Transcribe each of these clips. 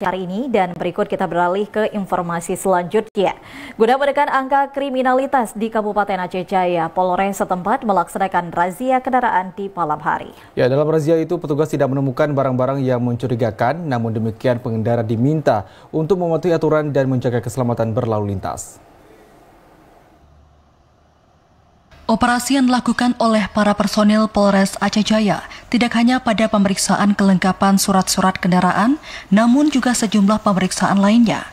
hari ini dan berikut kita beralih ke informasi selanjutnya. Guna menekan angka kriminalitas di Kabupaten Aceh Jaya, Polres setempat melaksanakan razia kendaraan di malam hari. Ya, dalam razia itu petugas tidak menemukan barang-barang yang mencurigakan, namun demikian pengendara diminta untuk mematuhi aturan dan menjaga keselamatan berlalu lintas. Operasi yang dilakukan oleh para personil Polres Aceh Jaya tidak hanya pada pemeriksaan kelengkapan surat-surat kendaraan, namun juga sejumlah pemeriksaan lainnya.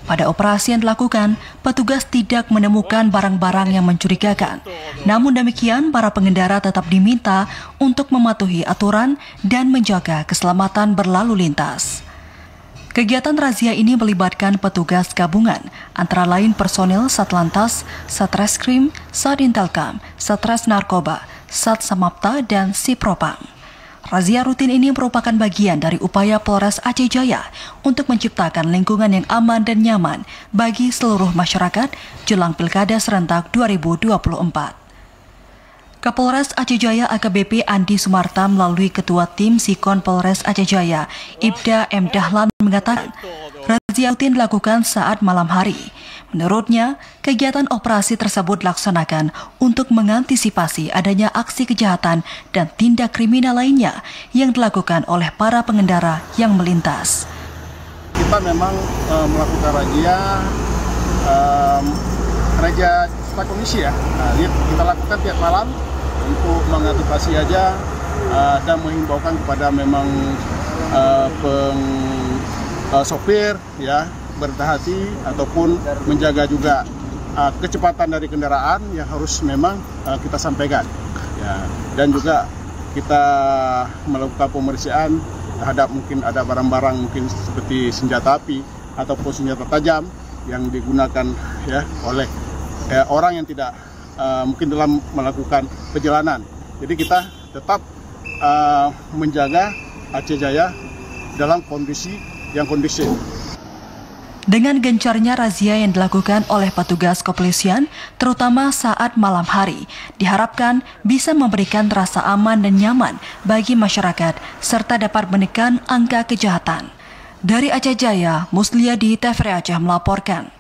Pada operasi yang dilakukan, petugas tidak menemukan barang-barang yang mencurigakan. Namun demikian, para pengendara tetap diminta untuk mematuhi aturan dan menjaga keselamatan berlalu lintas. Kegiatan razia ini melibatkan petugas gabungan, antara lain personil Satlantas, Satreskrim, Satintelkam, Satres Narkoba, Sat Samapta, dan Sipropam. Razia rutin ini merupakan bagian dari upaya Polres Aceh Jaya untuk menciptakan lingkungan yang aman dan nyaman bagi seluruh masyarakat jelang Pilkada Serentak 2024. Kapolres Aceh Jaya AKBP Andi Sumarta melalui Ketua Tim Sikon Polres Aceh Jaya, Ibda M. Dahlan mengatakan, razia rutin dilakukan saat malam hari. Menurutnya, kegiatan operasi tersebut dilaksanakan untuk mengantisipasi adanya aksi kejahatan dan tindak kriminal lainnya yang dilakukan oleh para pengendara yang melintas. Kita memang melakukan razia komisi ya. Kita lakukan tiap malam untuk mengantisipasi aja dan mengimbaukan kepada memang sopir ya berhati-hati ataupun menjaga juga kecepatan dari kendaraan yang harus memang kita sampaikan ya. Dan juga kita melakukan pemeriksaan terhadap mungkin ada barang-barang mungkin seperti senjata api ataupun senjata tajam yang digunakan ya oleh orang yang tidak mungkin dalam melakukan perjalanan. Jadi kita tetap menjaga Aceh Jaya dalam kondisi yang kondusif. Dengan gencarnya razia yang dilakukan oleh petugas kepolisian, terutama saat malam hari, diharapkan bisa memberikan rasa aman dan nyaman bagi masyarakat serta dapat menekan angka kejahatan. Dari Aceh Jaya, Muslia di TVRI Aceh melaporkan.